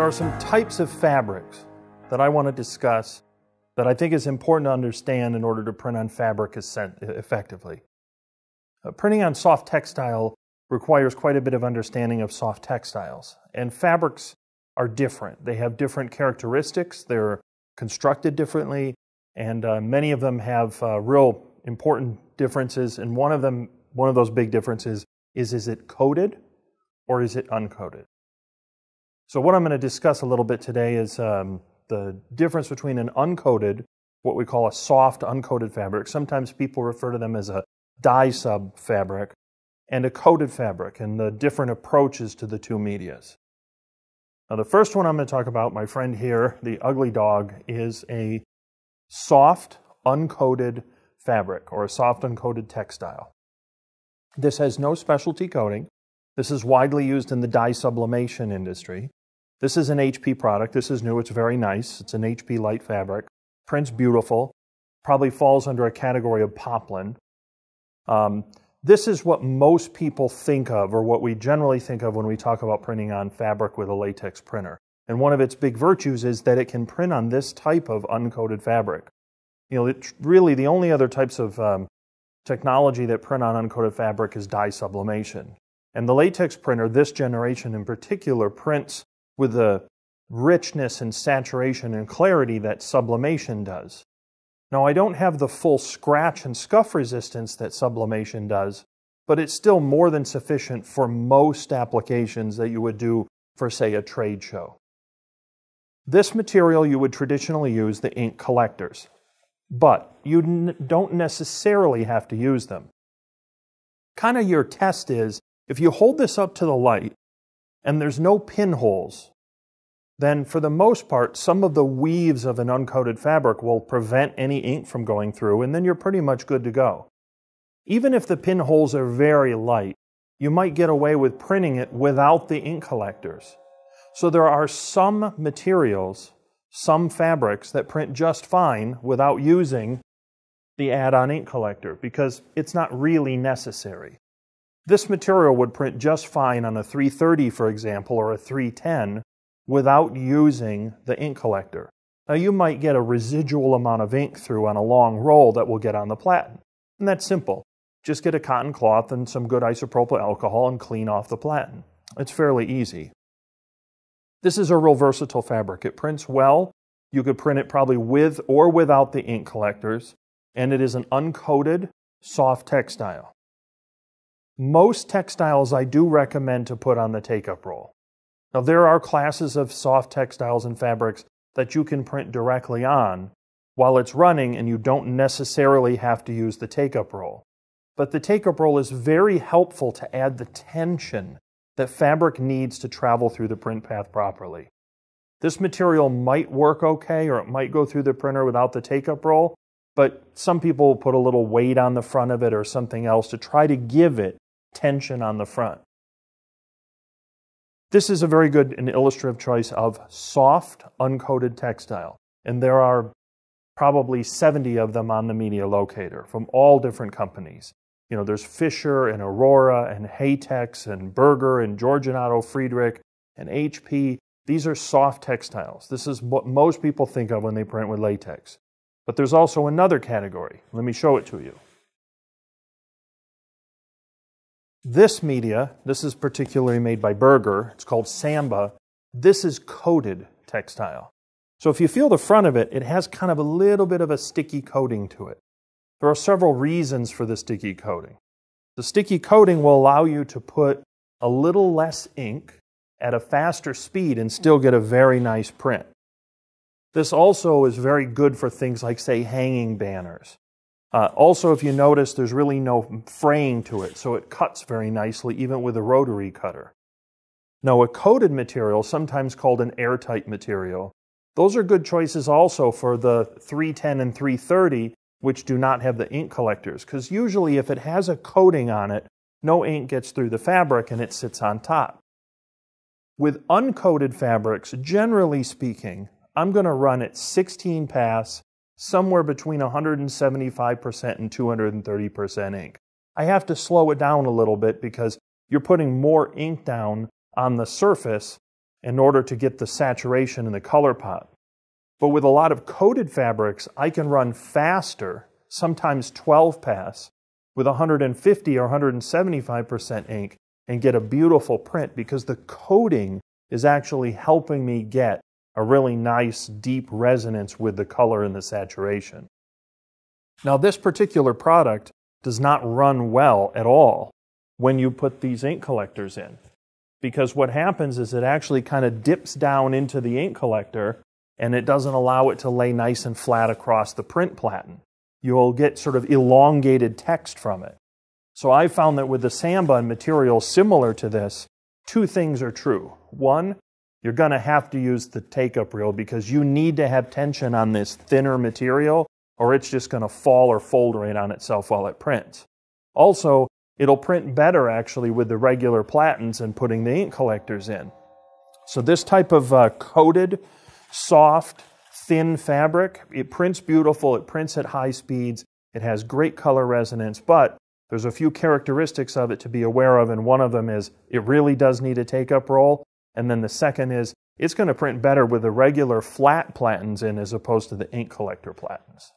There are some types of fabrics that I want to discuss that I think is important to understand in order to print on fabric effectively. Printing on soft textile requires quite a bit of understanding of soft textiles, and fabrics are different. They have different characteristics, they're constructed differently, and many of them have real important differences, and one of those big differences is it coated or is it uncoated? So what I'm going to discuss a little bit today is the difference between an uncoated, what we call a soft uncoated fabric. Sometimes people refer to them as a dye sub fabric, and a coated fabric, and the different approaches to the two medias. Now the first one I'm going to talk about, my friend here, the ugly dog, is a soft uncoated fabric or a soft uncoated textile. This has no specialty coating. This is widely used in the dye sublimation industry. This is an HP product. This is new. It's very nice. It's an HP light fabric. Prints beautiful. Probably falls under a category of poplin. This is what most people think of, or what we generally think of when we talk about printing on fabric with a latex printer. And one of its big virtues is that it can print on this type of uncoated fabric. You know, really the only other types of technology that print on uncoated fabric is dye sublimation. And the latex printer, this generation in particular, prints with the richness and saturation and clarity that sublimation does. Now, I don't have the full scratch and scuff resistance that sublimation does, but it's still more than sufficient for most applications that you would do for, say, a trade show. This material you would traditionally use the ink collectors, but you don't necessarily have to use them. Kind of your test is, if you hold this up to the light and there's no pinholes, then for the most part, some of the weaves of an uncoated fabric will prevent any ink from going through, and then you're pretty much good to go. Even if the pinholes are very light, you might get away with printing it without the ink collectors. So there are some materials, some fabrics that print just fine without using the add-on ink collector because it's not really necessary. This material would print just fine on a 330, for example, or a 310 without using the ink collector. Now you might get a residual amount of ink through on a long roll that will get on the platen. And that's simple. Just get a cotton cloth and some good isopropyl alcohol and clean off the platen. It's fairly easy. This is a real versatile fabric. It prints well. You could print it probably with or without the ink collectors. And it is an uncoated, soft textile. Most textiles I do recommend to put on the take-up roll. Now there are classes of soft textiles and fabrics that you can print directly on while it's running, and you don't necessarily have to use the take-up roll. But the take-up roll is very helpful to add the tension that fabric needs to travel through the print path properly. This material might work okay, or it might go through the printer without the take-up roll, but some people put a little weight on the front of it or something else to try to give it tension on the front. This is a very good and illustrative choice of soft, uncoated textile. And there are probably 70 of them on the media locator from all different companies. You know, there's Fisher and Aurora and Haytex and Berger and Giorginato Friedrich and HP. These are soft textiles. This is what most people think of when they print with latex. But there's also another category. Let me show it to you. This media, this is particularly made by Berger, it's called Samba. This is coated textile. So if you feel the front of it, it has kind of a little bit of a sticky coating to it. There are several reasons for the sticky coating. The sticky coating will allow you to put a little less ink at a faster speed and still get a very nice print. This also is very good for things like, say, hanging banners. Also, if you notice, there's really no fraying to it, so it cuts very nicely, even with a rotary cutter. Now, a coated material, sometimes called an airtight material, those are good choices also for the 310 and 330, which do not have the ink collectors, because usually if it has a coating on it, no ink gets through the fabric and it sits on top. With uncoated fabrics, generally speaking, I'm going to run at 16 pass, somewhere between 175% and 230% ink. I have to slow it down a little bit because you're putting more ink down on the surface, in order to get the saturation and the color pop. But with a lot of coated fabrics, I can run faster, sometimes 12 pass, with 150 or 175% ink and get a beautiful print because the coating is actually helping me get a really nice deep resonance with the color and the saturation. Now this particular product does not run well at all when you put these ink collectors in, because what happens is it actually kind of dips down into the ink collector and it doesn't allow it to lay nice and flat across the print platen. You'll get sort of elongated text from it. So I found that with the Samba and materials similar to this, two things are true. One, you're going to have to use the take-up reel because you need to have tension on this thinner material or it's just going to fall or fold right on itself while it prints. Also, it'll print better actually with the regular platens and putting the ink collectors in. So this type of coated, soft, thin fabric, it prints beautiful, it prints at high speeds, it has great color resonance, but there's a few characteristics of it to be aware of, and one of them is it really does need a take-up roll, and then the second is it's going to print better with the regular flat platens in as opposed to the ink collector platens.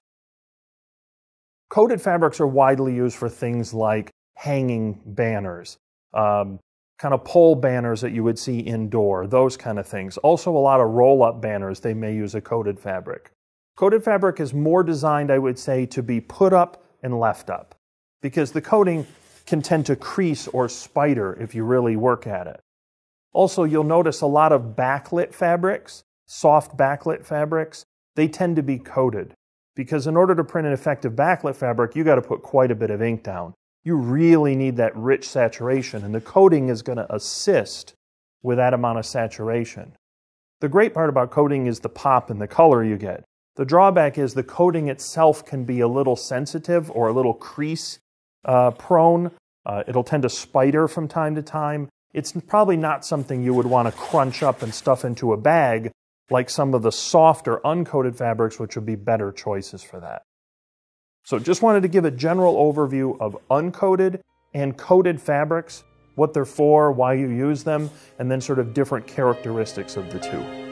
Coated fabrics are widely used for things like hanging banners, kind of pole banners that you would see indoor, those kind of things. Also a lot of roll-up banners, they may use a coated fabric. Coated fabric is more designed, I would say, to be put up and left up, because the coating can tend to crease or spider if you really work at it. Also, you'll notice a lot of backlit fabrics, soft backlit fabrics, they tend to be coated, because in order to print an effective backlit fabric, you got to put quite a bit of ink down. You really need that rich saturation, and the coating is going to assist with that amount of saturation. The great part about coating is the pop and the color you get. The drawback is the coating itself can be a little sensitive or a little crease prone. It'll tend to spider from time to time. It's probably not something you would want to crunch up and stuff into a bag like some of the softer uncoated fabrics, which would be better choices for that. So just wanted to give a general overview of uncoated and coated fabrics, what they're for, why you use them, and then sort of different characteristics of the two.